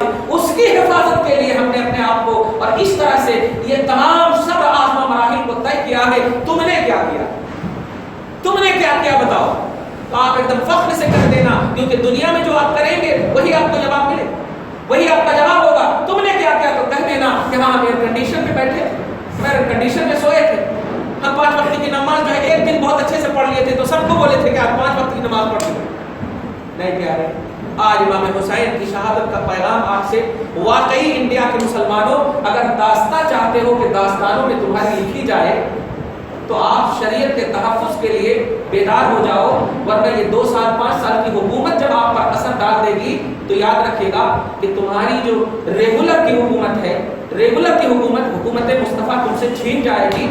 اس کی حفاظت کے لیے ہم نے اپنے آپ کو اور اس طرح سے یہ تمام سب آزما مراحل کو طے کیا ہے. تم نے کیا کیا؟ تم نے کیا کیا بتاؤ؟ تو آپ ایک دم فخر سے کہہ دینا، کیونکہ دنیا میں جو آپ کریں گے وہی آپ کو جواب ملے، وہی آپ کا جواب ہوگا. تم نے کیا کیا؟ تو کہہ دینا کہ ہاں ہم ایئر کنڈیشن میں بیٹھے تھے، ہم ایئر کنڈیشن میں سوئے تھے، ہم 5 وقت کی نماز جو ہے ایک دن بہت اچھے سے پڑھ لیے تھے تو سب کو بولے تھے کہ آپ 5 وقت کی نماز پڑھ لیے. نہیں کہہ رہے. آج امام حسین کی شہادت کا پیغام آپ سے واقعی انڈیا کے مسلمانوں اگر داستاں چاہتے ہو کہ داستانوں میں تمہاری لکھی جائے تو آپ شریعت کے تحفظ کے لیے بیدار ہو جاؤ، ورنہ یہ 2 سال 5 سال کی حکومت جب آپ پر اثر ڈال دے گی تو یاد رکھیے گا کہ تمہاری جو ریگولر کی حکومت ہے، ریگولر کی حکومت مصطفیٰ تم سے چھین جائے گی.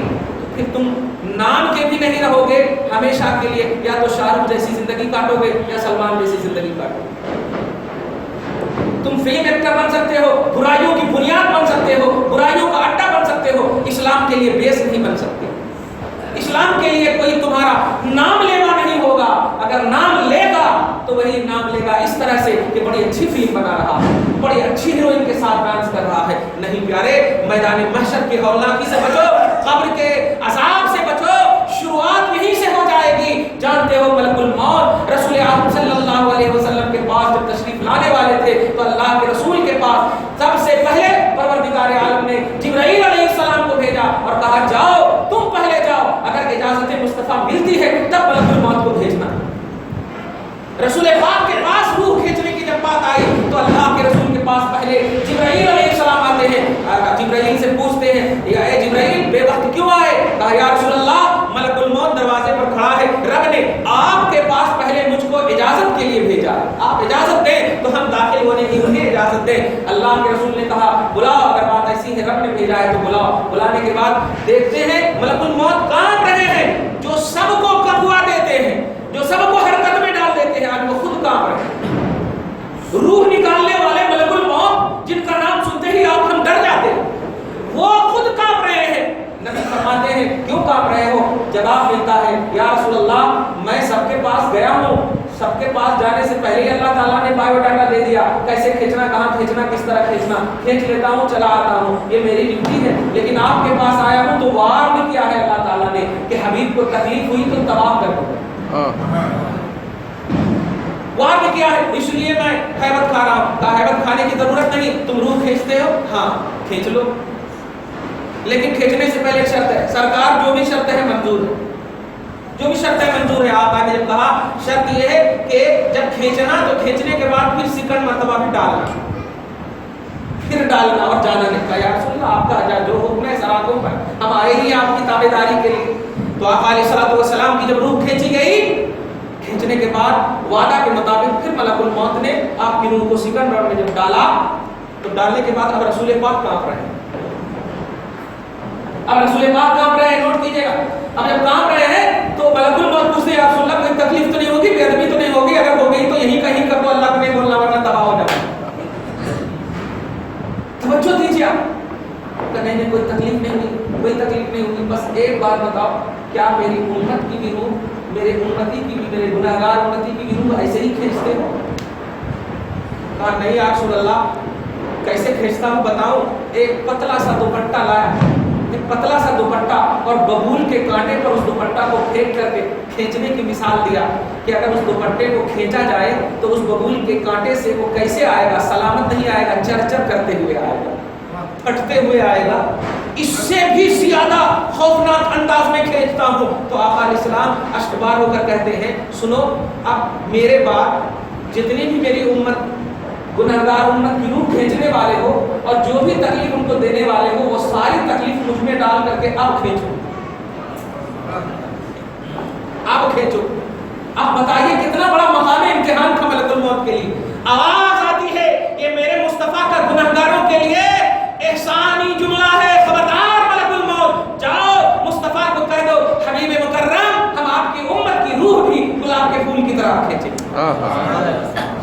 پھر تم نام کے بھی نہیں رہو گے ہمیشہ کے لیے، یا تو شاہ رخ جیسی زندگی کاٹو گے یا سلمان جیسی زندگی کاٹو گے. تم فلم ایکٹر بن سکتے ہو، برائیوں کی بنیاد بن سکتے ہو، برائیوں کا اڈا بن سکتے ہو، اسلام کے لیے بیس نہیں بن سکتے. اسلام کے لیے کوئی تمہارا نام لیوا نہیں ہوگا. اگر نام لے گا تو وہی نام لے گا اس طرح سے کہ بڑی اچھی فلم بنا رہا ہے، بڑی اچھی ہیروئن کے ساتھ ڈانس کر رہا ہے. نہیں پیارے، میدان محشر کی ہولناکی سے بچو، قبر کے عذاب سے بچو. شروعات یہیں سے ہو جائے گی. جانتے ہو ملک الموت رسول اکرم صلی اللہ علیہ وسلم کے پاس جب تشریف لانے والے تھے تو اللہ کے رسول کے پاس سب سے پہلے پروردگار عالم نے جبرائیل علیہ السلام کو بھیجا اور کہا جاؤ تم پہلے جاؤ، اگر اجازت مصطفیٰ ملتی ہے تب ملک الموت کو بھیجنا. رسول پاک کے پاس روح کھینچنے کی جب بات آئی تو اللہ کے رسول کے پاس پہلے جبرائیل علیہ السلام آتے ہیں. جبرائیل سے پوچھتے ہیں اے جبرائیل بے وقت کیوں آئے؟ کہا یا رسول اللہ ملک الموت دروازے پر کھڑا ہے، رب نے آپ کے پاس پہلے مجھ کو اجازت کے لیے بھیجا ہے، آپ اجازت دیں تو ہم داخل ہونے کی انہیں اجازت دیں. اللہ کے رسول نے کہا بلاؤ، اگر بات ایسی ہے رب نے بھیجا ہے تو بلاؤ. بلانے کے بعد دیکھتے ہیں ملک الموت کانپ رہے ہیں، جو سب کو کبوا دیتے ہیں، جو سب کو حرکت میں ڈال دیتے ہیں، آج وہ خود کانپ رہے ہیں. روح نکالنے والے ملک الموت جن کا نام سنتے ہی آپ ہم ڈر جاتے ہیں، وہ خود کانپ رہے ہیں. نبی فرماتے ہیں کیوں کانپ رہے ہو؟ جواب ملتا ہے یا رسول اللہ میں سب کے پاس گیا ہوں، سب کے پاس جانے سے پہلے ہی اللہ تعالیٰ نے بایو ڈاٹا دے دیا، کیسے کھینچنا، کہاں کھینچنا، کس طرح کھینچنا. کھینچ لیتا ہوں، چلا آتا ہوں، یہ میری ڈیوٹی ہے. لیکن آپ کے پاس آیا ہوں تو وارن کیا ہے اللہ تعالیٰ نے کہ حبیب کو تکلیف ہوئی تو طواف کر دو. وارن کیا ہے، اس لیے میں حیبت کھا رہا ہوں. کہا حیبت کھانے کی ضرورت نہیں، تم روح کھینچتے ہو، ہاں کھینچ لو، لیکن کھینچنے سے پہلے ایک شرط ہے. سرکار جو بھی شرط ہے منظور ہے، جو بھی شرط ہے منظور ہے. آپ نے جب کہا شرط یہ ہے کہ جب کھینچنا تو کھینچنے کے بعد پھر سیکنڈ مرتبہ بھی ڈالنا، پھر ڈالنا اور جانا نہیں. کہا یا رسول اللہ آپ کا جو حکم ہے سراتوں پر، ہم آئے ہی آپ کی تابع داری کے لیے. تو آپ علیہ الصلوۃ والسلام کی جب روح کھینچی گئی، کھینچنے کے بعد وعدہ کے مطابق پھر ملک الموت نے آپ کی روح کو سیکنڈ راؤنڈ میں جب ڈالا تو ڈالنے کے بعد اب رسول پاک کانپ رہے ہیں. اب رسول پاک کانپ رہے ہیں، نوٹ کیجئے گا. اب جب کانپ رہے ہیں تو ملک الموت پوچھتے ہیں یا رسول اللہ کوئی تکلیف تو نہیں ہوگی، بے ادبی تو نہیں ہوگی، اگر ہو گئی تو یہی کہیں کر دو، اللہ کو نہیں بولنا ورنہ تباہ ہو جائے. توجہ دیجیے آپ، نہیں کوئی تکلیف نہیں ہوگی، کوئی تکلیف نہیں ہوگی، بس ایک بات بتاؤ کیا میری امت کی بھی روح، میرے امتی کی بھی، میرے گناہگار امتی کی بھی روح ایسے ہی کھینچتے ہو؟ کہا نہیں یا رسول اللہ کیسے کھینچتا ہوں بتاؤں. ایک پتلا سا دوپٹہ لایا، ایک پتلا سا دوپٹہ، اور ببول کے کانٹے پر اس دوپٹہ کو پھینک کر کے کھینچنے کی مثال دیا کہ اگر اس دوپٹے کو کھینچا جائے تو اس ببول کے کانٹے سے وہ کیسے آئے گا؟ سلامت نہیں آئے گا، چرچر کرتے ہوئے آئے گا، پھٹتے ہوئے آئے گا. اس سے بھی زیادہ خوفناک انداز میں کھینچتا ہوں. تو آقا علیہ السلام اشکبار ہو کر کہتے ہیں سنو، اب میرے بعد جتنی بھی میری امت گنہگار امت کی روح کھینچنے والے ہو اور جو بھی تکلیف ان کو دینے والے ہو، وہ ساری تکلیف مجھ میں ڈال کر کے اب کھینچو، اب کھینچو. اب بتائیے کتنا بڑا مقام امتحان تھا ملک الموت کے لیے. آواز آتی ہے یہ میرے مصطفیٰ کا گنہگاروں کے لیے احسانی جملہ ہے، خبردار ملک الموت جاؤ مصطفیٰ کو کہہ دو حبیب مکرم ہم آپ کی امت کی روح بھی گلاب کے پھول کی طرح کھینچیں.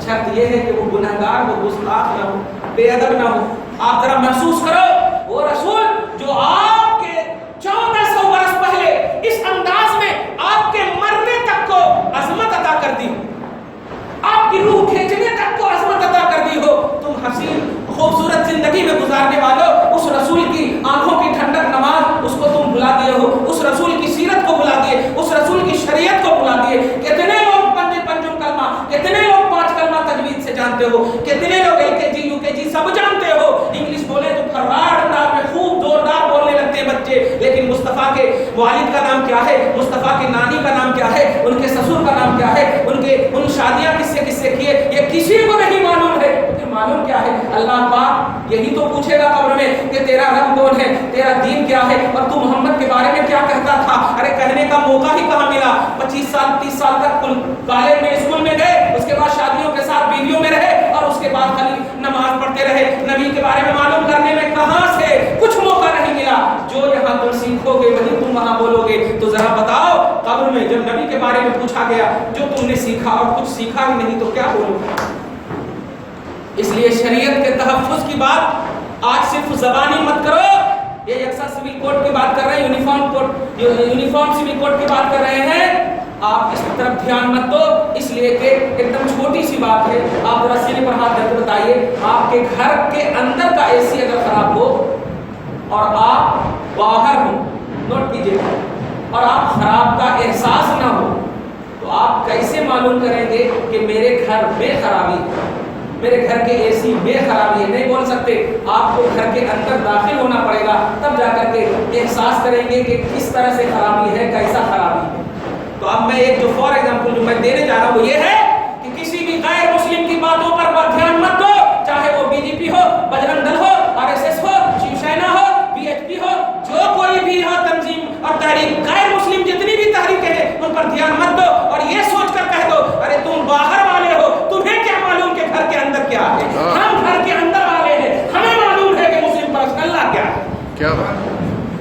شرط یہ ہے کہ وہ گنہگار ہو، گستاخ نہ ہو، بے ادب نہ ہو. آپ ذرا محسوس کرو وہ رسول جو آپ کے 1400 برس پہلے اس انداز میں آپ کے مرنے تک کو عظمت عطا کر دی، آپ کی روح کھینچنے تک کو عظمت عطا کر دی ہو. تم حسین ہو. کتنے لوگ LKG UKG سب جانتے ہو, انگلش بولے تو خراڑ انداز میں خوب زوردار بولنے لگتے ہیں بچے, لیکن مصطفیٰ کے والد کا نام کیا ہے, مصطفیٰ کی نانی کا نام کیا ہے, ان کے سسر کا نام کیا ہے, ان شادیاں کس سے کیے, یہ کسی کو نہیں معلوم ہے. معلوم کیا ہے, اللہ پاک یہی تو پوچھے گا قبر میں کہ تیرا رب کون ہے, تیرا دین کیا ہے, اور تو محمد کے بارے میں کیا کہتا تھا. ارے کہنے کا موقع ہی کہاں ملا. 25 سال 30 سال تک کالج میں اسکول میں گئے, اس کے بعد شادیوں کے ساتھ بیویوں میں رہے, اور اس کے بعد خالی نماز پڑھتے رہے. نبی کے بارے میں معلوم کرنے میں کہاں سے کچھ موقع نہیں ملا. جو یہاں تم سیکھو گے وہی تم وہاں بولو گے. تو ذرا بتاؤ قبر میں جب نبی کے بارے میں پوچھا گیا, جو تم نے سیکھا اور کچھ سیکھا ہی نہیں تو کیا بولو گے. اس لیے شریعت کے تحفظ کی بات آج صرف زبانی مت کرو. یہ یکساں سول کوڈ کی بات کر رہے ہیں, یونیفارم سول کوڈ کی بات کر رہے ہیں. آپ اس طرف دھیان مت دو, اس لیے کہ ایک دم چھوٹی سی بات ہے. آپ ذرا سینے پر ہاتھ رکھ کے بتائیے, آپ کے گھر کے اندر کا AC اگر خراب ہو اور آپ باہر ہو, نوٹ کیجیے, اور آپ خراب کا احساس نہ ہو, تو آپ کیسے معلوم کریں گے کہ میرے گھر میں خرابی ہے, میرے گھر کے AC میں خرابی ہے. نہیں بول سکتے. آپ کو گھر کے اندر داخل ہونا پڑے گا, تب جا کر کے احساس کریں گے کہ کس طرح سے خرابی ہے, کیسا خرابی ہے. تو اب میں ایک جو فار ایگزامپل جو میں دینے جا رہا ہوں وہ یہ ہے کہ کسی بھی غیر مسلم کی باتوں پر دھیان مت دو, چاہے وہ BJP ہو, بجرنگ دل ہو, RSS ہو, شیو سینا ہو, BHP ہو, جو کوئی بھی ہو تنظیم اور تحریک, غیر مسلم جتنی بھی تحریکیں ہیں ان پر دھیان مت دو, اور یہ سوچ کر کہہ دو ارے تم باہر والے ہو, تمہیں کیا معلوم کہ گھر کے اندر کیا ہے. ہم گھر کے اندر والے ہیں, ہمیں معلوم ہے کہ مسلم پرست اللہ کیا ہے, کیا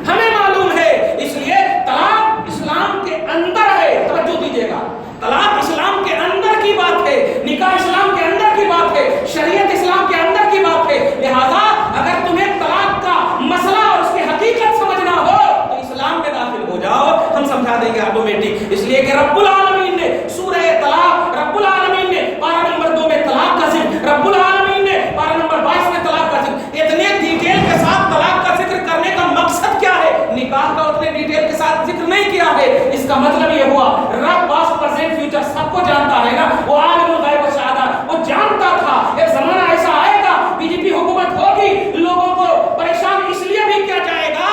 ہمیں معلوم ہے. اس لیے طلاق اسلام کے اندر ہے, توجہ دیجیے گا, طلاق اسلام کے اندر کی بات ہے, نکاح اسلام کے اندر کی بات ہے, شریعت اسلام کے اندر کی بات ہے. لہذا اگر تمہیں طلاق کا مسئلہ اور اس کی حقیقت سمجھنا ہو تو اسلام میں داخل ہو جاؤ, ہم سمجھا دیں گے آٹومیٹک. اس لیے کہ رب العالمین نے سورہ طلاق, رب العالمین نے پارہ نمبر 2 میں طلاق کا ذکر, رب العالمین نے پارہ نمبر 22 میں طلاق کا ذکر, اتنے ڈیٹیل کے ساتھ طلاق کا ذکر کرنے کا مقصد کیا ہے. نکاح کا اتنے ڈیٹیل کے ساتھ ذکر نہیں کیا ہے. اس کا مطلب یہ ہوا رب پاسٹ پریزنٹ فیوچر سب کو جانتا ہے نا, وہ عالم الغیب والشہادہ, وہ جانتا تھا ایک زمانہ ایسا آئے گا, BJP حکومت ہوگی, لوگوں کو پریشان اس لیے بھی کیا جائے گا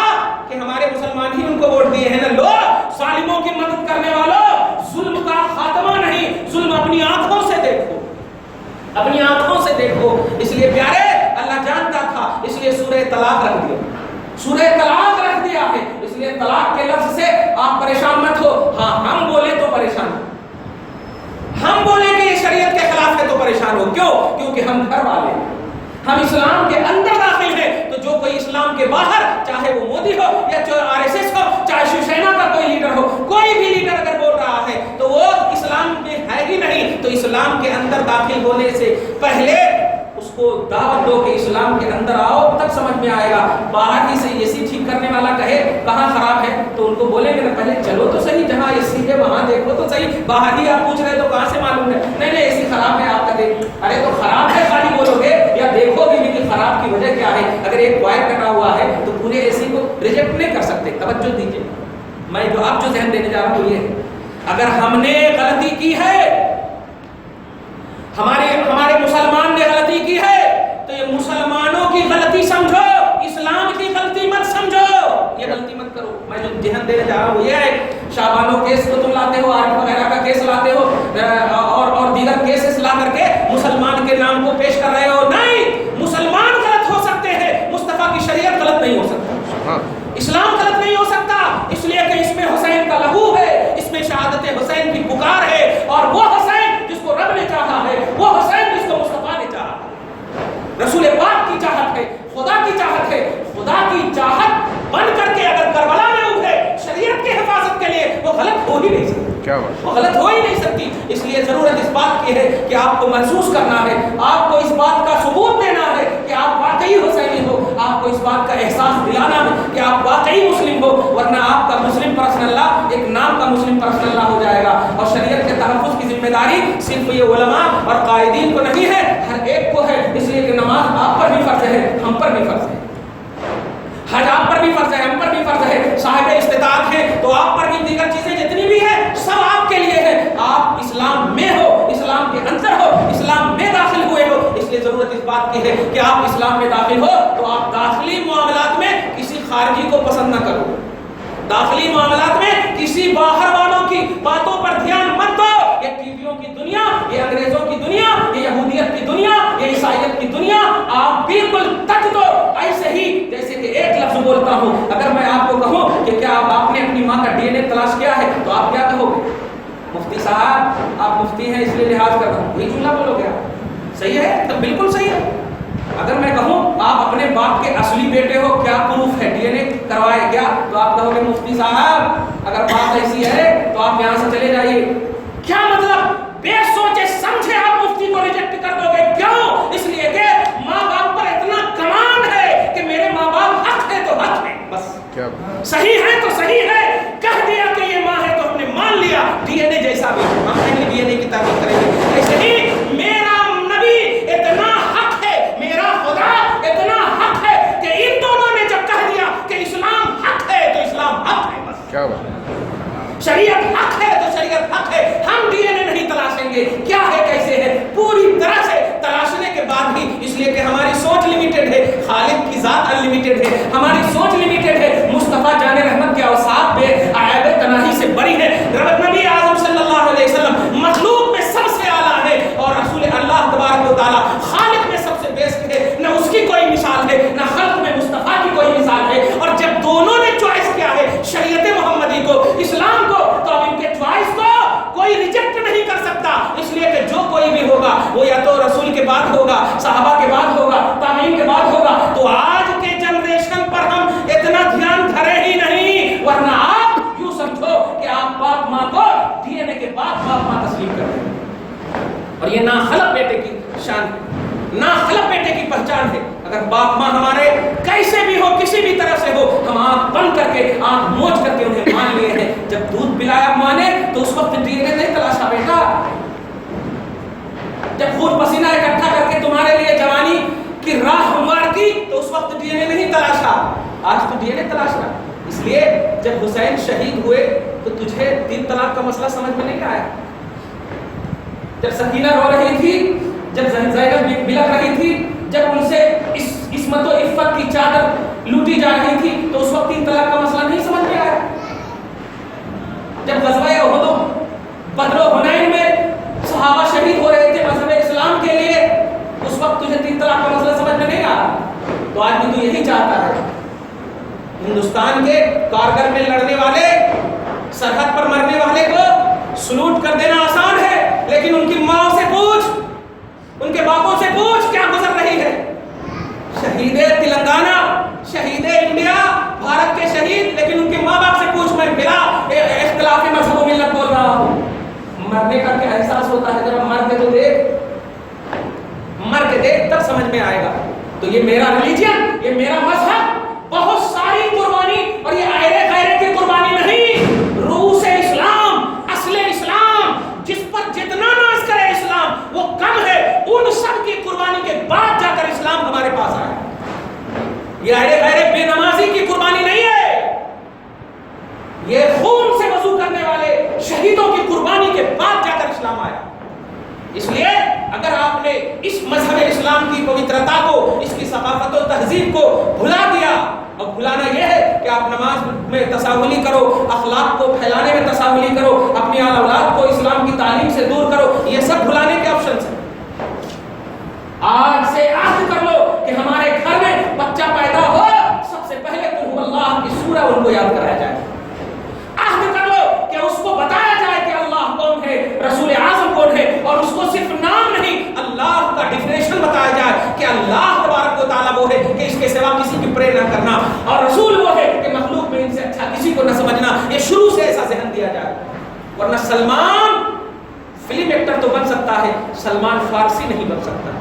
کہ ہمارے مسلمان ہی ان کو ووٹ دیے ہیں نا. لو ظالموں کی مدد کرنے والوں, ظلم کا خاتمہ نہیں, ظلم اپنی آنکھوں سے دیکھو, اپنی آنکھوں سے دیکھو. اس لیے پیارے اللہ جانتا تھا, اس لیے سورہ طلاق رکھ دیا, سورہ طلاق رکھ دیا ہے. اس لیے طلاق کے لفظ سے آپ پریشان مت ہو. ہاں ہم بولے تو پریشان, ہم بولے کہ یہ شریعت کے خلاف ہے تو پریشان ہو. کیوں؟ کیونکہ ہم گھر والے ہیں, ہم اسلام کے اندر داخل ہیں. تو جو کوئی اسلام کے باہر, چاہے وہ مودی ہو یا RSS ہو, چاہے شیو سینا کا کوئی لیڈر ہو, کوئی بھی لیڈر اگر بول رہا ہے تو وہ اسلام میں ہے ہی نہیں. تو اسلام کے اندر داخل ہونے سے پہلے اس کو دعوت دو کہ اسلام کے اندر آؤ, تب سمجھ میں آئے گا. باہر ہی سے AC ٹھیک کرنے والا کہے کہاں خراب ہے تو ان کو بولیں گے نا پہلے چلو تو صحیح, جہاں AC ہے وہاں دیکھو تو صحیح. باہر ہی آپ پوچھ رہے تو کہاں سے معلوم ہے, نہیں نہیں AC خراب ہے, آپ کا دیکھ, ارے تو خراب ہے خالی بولو گے یا دیکھو گے کہ خراب کی وجہ کیا ہے. اگر ایک وائر کٹا ہوا ہے تو پورے AC کو ریجیکٹ نہیں کر سکتے. توجہ دیجیے, میں جو آپ جو ذہن دینے جا رہا ہوں یہ ہے, اگر ہم نے غلطی کی ہے, ہمارے مسلمان نے غلطی کی ہے, تو یہ مسلمانوں کی غلطی سمجھو, اسلام کی غلطی مت سمجھو, یہ غلطی مت کرو. میں جو ذہن دینے جا رہا ہوں یہ ہے, شابانو کیس کو تم لاتے ہو, آرٹ وغیرہ کا کیس لاتے ہو, اور دیگر کیسز لا کر کے مسلمان کے نام کو پیش کر رہے ہو. نہیں, مسلمان غلط ہو سکتے ہیں, مصطفیٰ کی شریعت غلط نہیں ہو سکتا, اسلام غلط نہیں ہو سکتا. اس لیے کہ اس میں حسین کا لہو ہے, اس میں شہادت حسین کی پکار ہے, اور وہ حسین جس کو رب نے چاہا ہے, وہ حسین جس کو مصطفیٰ نے چاہا ہے, رسول پاک کی چاہت ہے, خدا کی چاہت ہے. خدا کی چاہت بن کر کے اگر کربلا میں اٹھے شریعت کی حفاظت کے لیے, وہ غلط ہو ہی نہیں سکتی, وہ غلط ہو ہی نہیں سکتی. اس لیے ضرورت اس بات کی ہے کہ آپ کو محسوس کرنا ہے, آپ کو اس بات کا ثبوت دینا ہے کہ آپ واقعی حسینی ہو, آپ کو اس بات کا احساس دلانا ہے کہ آپ واقعی مسلم ہو, ورنہ آپ کا مسلم پرسن اللہ ایک نام کا مسلم پرسن اللہ ہو جائے گا. اور شریعت کے تحفظ کی ذمہ داری صرف یہ علماء اور قائدین کو نہیں ہے, ہر ایک کو ہے. اس لیے کہ نماز آپ پر بھی فرض ہے, ہم پر بھی فرض ہے, حج آپ پر بھی فرض ہے, ہم پر بھی فرض ہے, صاحب استطاعت ہے تو آپ پر بھی, دیگر چیزیں جتنی بھی ہیں سب آپ کے لیے ہے. آپ اسلام میں ہو, اسلام کے اندر ہو, اسلام میں داخل ہوئے ہو, بات کی ہے کہ آپ اسلام میں داخل ہو تو آپ داخلی معاملات میں کسی خارجی کو پسند نہ کرو، داخلی معاملات میں کسی باہر والوں کی باتوں پر دھیان مت دو۔ یہ ٹیویوں کی دنیا، یہ انگریزوں کی دنیا، یہ یہودیت کی دنیا، یہ عیسائیت کی دنیا، آپ بالکل تک دو۔ ایسے ہی جیسے کہ ایک لفظ بولتا ہوں، اگر میں آپ کو کہوں کہ کیا آپ نے اپنی ماں کا ڈی این اے تلاش کیا ہے تو آپ کیا کہو گے؟ مفتی صاحب آپ مفتی ہیں اس لیے لحاظ کر رہا ہوں، وہی جملہ بولو گے آپ؟ صحیح ہے، تو بالکل صحیح ہے۔ اگر میں کہوں آپ اپنے باپ کے اصلی بیٹے ہو، کیا پروف ہے، ڈی این اے کروائے کیا، تو آپ کہو گے مفتی صاحب اگر بات ایسی ہے تو آپ یہاں سے چلے جائیے۔ کیا مطلب؟ بے سوچے سمجھے آپ مفتی کو ریجیکٹ کر دو گے، کیوں؟ اس لیے کہ ماں باپ پر اتنا کمان ہے کہ میرے ماں باپ حق ہے تو حق ہے، بس صحیح ہے تو صحیح ہے، کہہ دیا کہ یہ ماں ہے تو ہم نے مان لیا، ڈی این اے جیسا بھی ہے، ہم کہیں گے ڈی این اے کی تعریف کریں گے۔ ایسے ہی میرا نبی اتنا حق ہے، میرا خدا اتنا حق ہے کہ ان دونوں نے جب کہہ دیا کہ اسلام حق ہے تو اسلام حق ہے، بس کیا بات ہے، شریعت حق ہے تو شریعت حق ہے، ہم ڈی این اے نہیں تلاشیں گے، کیا ہے کیسے ہے، پوری طرح سے تلاشنے کے بعد ہی، اس لیے کہ ہماری سوچ لمیٹڈ ہے، خالق کی ذات ان لمیٹڈ ہے، ہماری سوچ لمیٹڈ ہے، مصطفیٰ جان رحمت کے اوصاف بے عیب تناہی سے بری ہے، نبی اعظم صلی اللہ علیہ وسلم مخلوق میں سب سے اعلیٰ ہے، اور رسول اللہ تبارک و تعالیٰ خالق میں سب سے بیسٹ ہے، نہ اس کی کوئی مثال ہے نہ خلق میں مصطفیٰ کی کوئی مثال ہے، اور جب دونوں نے چوائس کیا ہے شریعت محمدی کو، اسلام کو، تو اب ان کے چوائس کو کوئی ریجیکٹ نہیں کر سکتا، اس لیے کہ جو کوئی بھی ہوگا وہ یا تو رسول کے بعد ہوگا، صحابہ کے بعد ہوگا، تابعین کے بعد ہوگا، تو آج کے جنریشن پر ہم اتنا دھیان دھرے ہی نہیں، ورنہ آپ یوں سمجھو کہ آپ باپ ماں کو ڈی این اے کے بعد باپ ماں تسلیم کر رہے ہیں، اور یہ ناخلق بیٹے کی شان ہے، ناخلق بیٹے کی پہچان ہے۔ اگر باپ ماں ہمارے کیسے بھی ہو، کسی بھی طرح سے ہو، ہم آنکھ بند کر کے آنکھ موچ کر کے انہیں مان لیے ہیں، جب دودھ پلایا ماں نے تو اس وقت ڈی این اے نہیں تلاشا بیٹا، جب خون پسینہ اکٹھا کر کے تمہارے لیے جوانی کی راہ ہموار کی تو اس وقت ڈی این اے نہیں تلاشا، آج تو ڈی این اے تلاش رہا۔ اس لیے جب حسین شہید ہوئے تو تجھے 3 طلاق کا مسئلہ سمجھ میں نہیں آیا، جب سکینہ رو رہی تھی، جب زینب بلک رہی تھی، جب ان سے عصمت و عفت کی چادر لوٹی جا رہی تھی تو اس وقت 3 طلاق کا مسئلہ نہیں سمجھ میں آیا، جب غزوہ احد و بدر و حنین میں صحابہ شہید ہو رہے تھے مذہب اسلام کے لیے، اس وقت تجھے 3 طلاق کا مسئلہ سمجھ میں نہیں آیا، تو آج بھی تو یہی چاہتا ہے۔ ہندوستان کے کارگل میں لڑنے والے، سرحد پر مرنے والے کو سلوٹ کر دینا آسان ہے، لیکن ان کی ماں سے پوچھ، ان کے باپوں سے پوچھ کیا گزر رہی ہے۔ شہید تلنگانہ، شہید انڈیا، بھارت کے شہید، لیکن ان کے ماں باپ سے پوچھ، میں بلا اختلاف مذہب و ملت بول رہا ہوں، مرنے کا کیا احساس ہوتا ہے، ذرا مر کے تو دیکھ، مر کے دیکھ تب سمجھ میں آئے گا۔ تو یہ میرا ریلیجن، یہ میرا مذہب بہت ساری قربانی، اور یہ ایرے غیرے کی قربانی نہیں، روح سے اسلام، اصل اسلام، جس پر جتنا ناز کرے اسلام وہ کم ہے، ان سب کی قربانی کے بعد جا کر اسلام ہمارے پاس آیا۔ یہ ایرے غیرے بے نمازی کی قربانی نہیں ہے، یہ خون سے وضو کرنے والے شہیدوں کی قربانی کے بعد جا کر اسلام آیا۔ اس لیے اگر آپ نے اس مذہب اسلام کی پوترتا کو، اس کی ثقافت و تہذیب کو بھلا دیا، اور بھلانا یہ ہے کہ آپ نماز میں تساہلی کرو، اخلاق کو پھیلانے میں تساہلی کرو، اپنی آل اولاد کو اسلام کی تعلیم سے دور کرو، یہ سب بھلانے کے آپشنز ہیں۔ آج سے عہد کر لو کہ ہمارے گھر میں بچہ پیدا ہو، سب سے پہلے قل هو اللہ کی سورہ ان کو یاد کرایا جائے، عہد کر لو کہ اس کو بتایا جائے کہ اللہ کون ہے، رسول اعظم کون ہے، اور اس کو صرف نام نہیں اللہ کا ڈیفینیشن بتایا جائے کہ اللہ تبارک و تعالیٰ وہ ہے کہ اس کے سوا کسی کی پرے نہ کرنا، اور رسول وہ ہے کہ مخلوق میں ان سے اچھا کسی کو نہ سمجھنا، یہ شروع سے ایسا ذہن دیا جائے۔ ورنہ سلمان فلم ایکٹر تو بن سکتا ہے، سلمان فارسی نہیں بن سکتا۔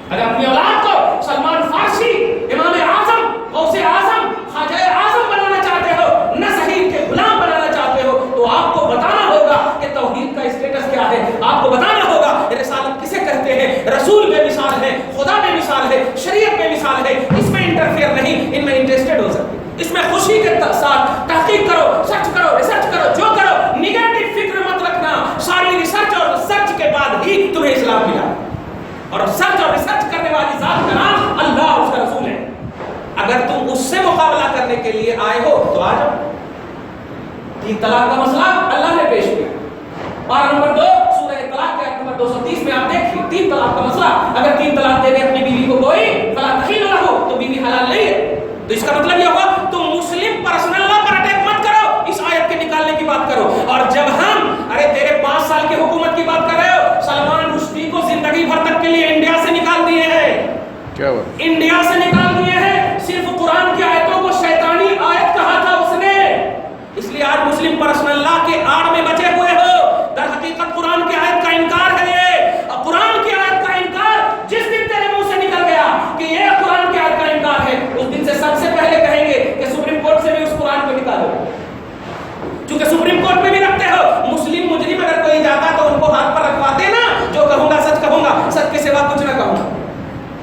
اگر اپنی اولاد کو سلمان فارسی، امام اعظم، غوث اعظم، خواجہ اعظم بنانا چاہتے ہو، نہ صحیح کے غلام بنانا چاہتے ہو، تو آپ کو بتانا ہوگا کہ توحید کا اسٹیٹس کیا ہے، آپ کو بتانا ہوگا رسالت کسے کہتے ہیں، رسول بے مثال ہے، خدا بے مثال ہے، شریعت بے مثال ہے، اس میں انٹرفیئر نہیں، ان میں انٹرسٹڈ ہو سکتے، اس میں خوشی کے ساتھ تحقیق کرو، سرچ کرو، ریسرچ کرو، جو کرو، نیگیٹو فکر مت رکھنا، ساری ریسرچ اور سرچ کے بعد ہی تمہیں اسلام ملا، اور سرچ اور کے لیے آئے ہو تو آ جاؤ. 3 طلاق کا مسئلہ اللہ نے پیش کیا. اور نمبر 2 سورہ طلاق کے آیت نمبر 230 میں آپ دیکھیے 3 طلاق کا مسئلہ. اگر 3 طلاق دے دے اپنی بیوی کو کوئی فلا تحل لہ تو بیوی حلال نہیں ہے. تو اس کا مطلب یہ ہوا تم مسلم پرسنل لا پر اٹیک مت کرو, اس آیت کے نکالنے کی بات کرو. اور جب ہم ارے تیرے 5 سال کی حکومت کی بات کر رہے ہو, سلمان رشدی کو زندگی بھر تک کے لیے انڈیا سے نکال دیے ہیں. کیا ہوا؟ انڈیا سے نکال دیے ہیں. صرف قرآن کی آیتوں کو شیطانی آیت کہا تھا اس نے. اس لیے آج مسلم پرسنل لا کے آڑ میں بچے ہوئے ہو. در حقیقت قرآن کی آیت کا انکار ہے یہ. اور قرآن کی آیت کا انکار جس دن تیرے منہ سے نکل گیا کہ یہ قرآن کی آیت کا انکار ہے, اس دن سے سب سے پہلے کہیں گے کہ سپریم کورٹ سے بھی اس قرآن کو نکالو. چونکہ سپریم کورٹ میں بھی رکھتے ہو. مسلم مجرم اگر کوئی جاتا تو ان کو ہاتھ پر رکھواتے نا, جو کہوں گا سچ کہوں گا, سچ کے سوا کچھ نہ کہوں گا.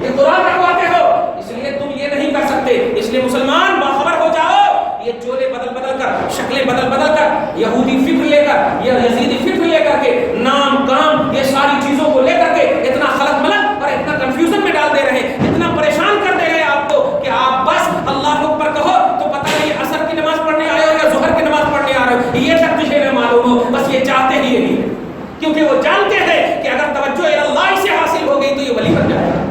یہ قرآن رکھواتے ہو, اس لیے تم یہ نہیں کر سکتے. اس لیے مسلمان باخبر ہو جاؤ. یہ چولے بدل بدل کر, شکلیں بدل بدل کر, یہودی فکر لے کر یا یزیدی فکر لے کر کے, نام کام یہ ساری چیزوں کو لے کر کے اتنا خلط ملط اور اتنا کنفیوژن میں ڈال دے رہے ہیں, اتنا پریشان کر دے رہے ہیں آپ کو کہ آپ بس اللہ اکبر کہو تو پتہ نہیں عصر کی نماز پڑھنے آئے ہو یا ظہر کی نماز پڑھنے آ رہے ہو. یہ تک تجھے نہ معلوم ہو, بس یہ چاہتے ہی یہی ہے. کیونکہ وہ جانتے ہیں کہ اگر توجہ اللہ سے حاصل ہو گئی تو یہ ولی بن جائے گا,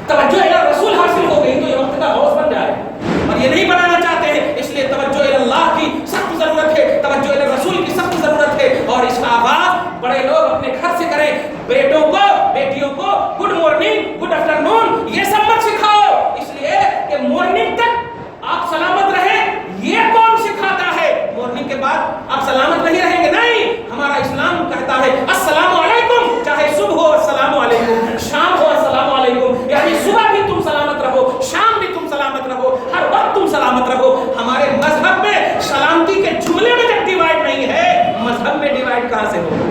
توجہ رسول حاصل ہو گئی تو یہ وقت کا غوث بن جائے گا. اور یہ نہیں بنانا چاہتے ہیں, اس لیے توجہ اللہ کی سخت ضرورت ہے, توجہ رسول کی سخت ضرورت ہے. اور اس کا آغاز بڑے لوگ اپنے گھر سے کریں. بیٹوں کو بیٹیوں کو گڈ مارننگ گڈ آفٹر نون یہ سب مت سکھاؤ, اس لیے کہ مارننگ تک آپ سلامت رہیں. یہ کون سکھاتا ہے مارننگ کے بعد آپ سلامت نہیں رہیں گے؟ نہیں, ہمارا اسلام کہتا ہے السلام علیکم, چاہے صبح ہو السلام علیکم, شام ہو السلام علیکم. یعنی صبح بھی تم سلامت رہو, شام بھی تم سلامت رہو, ہر وقت تم سلامت رہو. ہمارے مذہب میں سلامتی کے جملے میں جب ڈیوائڈ نہیں ہے, مذہب میں ڈیوائڈ کہاں سے ہوگا؟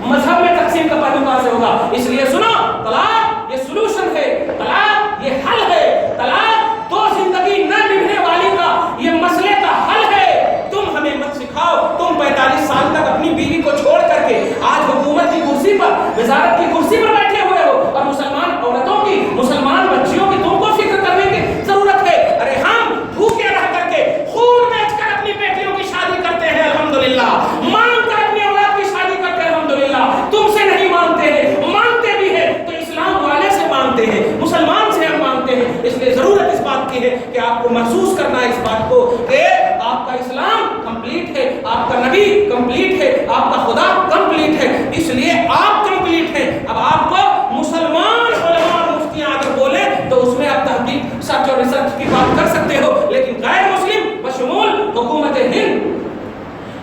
مذہب میں تقسیم کا پہلو کہاں سے ہوگا؟ اس لیے سنو, طلاق یہ سولوشن ہے, طلاق یہ حل ہے, طلاق تو زندگی نہ نبھنے والی کا یہ مسئلے کا حل ہے. تم ہمیں مت سکھاؤ. تم 45 سال تک اپنی بیوی کو چھوڑ کر کے آج حکومت کی کرسی پر, وزارت کی کرسی پر بیٹھے ہوئے ہو, اور مسلمان عورتوں کی, مسلمان بچیوں کی تم کو فکر کرنے کی ضرورت ہے. ارے ہم بھوکے رہ کر کے خون بیچ کر اپنی بیٹیوں کی شادی کرتے ہیں الحمدللہ, مانگ کر اپنی اولاد کی شادی کرتے ہیں الحمدللہ. تم سے نہیں مانتے ہیں, مانگتے بھی ہیں تو اسلام والے سے مانگتے ہیں, مسلمان سے ہم مانگتے ہیں. اس لیے ضرورت اس بات کی ہے کہ آپ کو محسوس کرنا ہے اس بات کو کہ آپ کا اسلام کمپلیٹ ہے, آپ کا نبی کمپلیٹ ہے, آپ کا خدا کمپلیٹ ہے. اس لیے آپ کمپلیٹ ہیں. اب آپ کو مسلمان علماء اور مفتیاں اگر بولے تو اس میں آپ تحقیق, سچ اور ریسرچ کی بات کر سکتے ہو, لیکن غیر مسلم بشمول حکومت ہند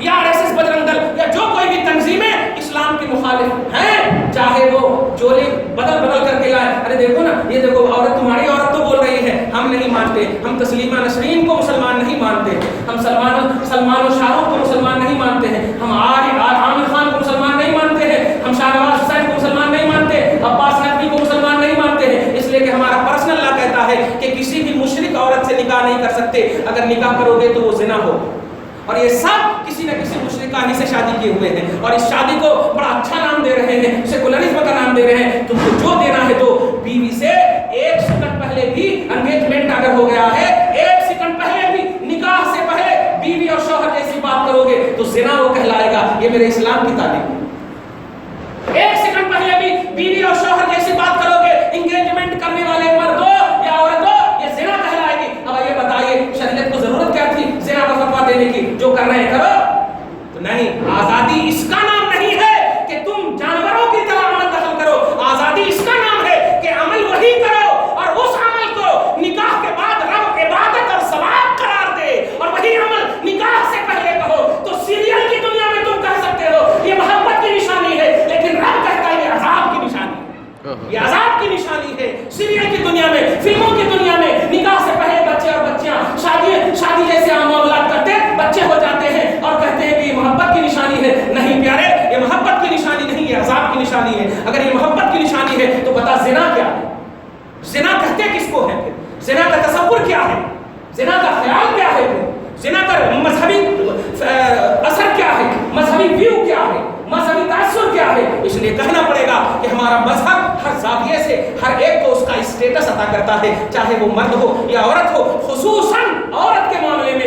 یا RSS بجرنگ دل یا جو کوئی بھی تنظیمیں اسلام کی مخالف ہیں, چاہے وہ جولے بدل بدل کر کے لائے. ارے دیکھو نا, یہ دیکھو عورت, تمہاری عورت تو بول رہی ہے ہم نہیں مانتے, ہم تسلیمہ نسرین کو مسلمان نہیں مانتے, ہم سلمان و شاہ رخ کو مسلمان نہیں مانتے ہیں, ہم عامر خان کو مسلمان نہیں مانتے ہیں, ہم شاہنواز حسین کو مسلمان نہیں مانتے, عباس نقوی کو مسلمان نہیں مانتے ہیں. اس لیے کہ ہمارا پرسنل لا کہتا ہے کہ کسی بھی مشرک عورت سے نکاح نہیں کر سکتے. اگر نکاح کرو گے تو وہ زنا ہو. اور یہ سب کسی نہ کسی مشرکانی سے شادی کیے ہوئے ہیں, اور اس شادی کو بڑا اچھا نام دے رہے ہیں, سیکولرزم کا نام دے رہے ہیں. تم کو جو دینا ہے تو بیوی سے 1 سیکنڈ پہلے بھی انگیجمنٹ اگر ہو گیا ہے, 1 سیکنڈ پہلے بھی نکاح سے پہلے بیوی اور شوہر جیسی بات کرو گے تو زنا وہ کہلائے گا. یہ میرے اسلام کی تعلیم ہے. 1 سیکنڈ پہلے بھی بیوی اور شوہر جیسی بات کرو گے, انگیجمنٹ کرنے والے مردوں یا عورتوں, یہ زنا کہلائے گی. اب یہ بتائیے شریعت کو ضرورت کیا تھی زنا کا فتویٰ دینے کی؟ جو کر رہے ہیں کرو. تو نہیں, آزادی اس کا نام نہیں ہے کہ تم جانوروں کی طرح عمل دخل کرو. آزادی اس کا نام ہے کہ عمل وہی کرو, اور اس عمل کو نکاح کے بعد رب عبادت اور ثواب قرار دے, اور وہی عمل نکاح سے پہلے کہو. تو سیریل کی دنیا میں تم کہہ سکتے ہو یہ محبت کی نشانی ہے, لیکن رب کہتا ہے یہ عذاب کی نشانی ہے, یہ عذاب کی نشانی ہے. سیریل کی دنیا میں, فلموں کی دنیا میں نکاح سے پہلے بچے اور بچیاں شادی جیسے عام معاملات کرتے, بچے ہو جاتے ہیں اور کہتے ہیں کہ یہ محبت کی نشانی ہے. نہیں پیارے, یہ محبت کی نشانی نہیں, یہ عذاب کی نشانی ہے. اگر یہ محبت کی نشانی ہے تو بتا زنا کیا ہے؟ زنا کہتے کس کو ہے؟ زنا کا تصور کیا ہے؟ زنا کا خیال کیا ہے؟ زنا کا مذہبی اثر کیا ہے؟ مذہبی ویو کیا ہے؟ مذہبی تاثر کیا ہے؟ اس لیے کہنا پڑے گا کہ ہمارا مذہب ہر زاویے سے ہر ایک کو اس کا اسٹیٹس عطا کرتا ہے, چاہے وہ مرد ہو یا عورت ہو. خصوصاً عورت کے معاملے میں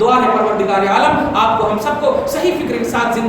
دعا ہے پروردگار عالم آپ کو ہم سب کو صحیح فکر کے ساتھ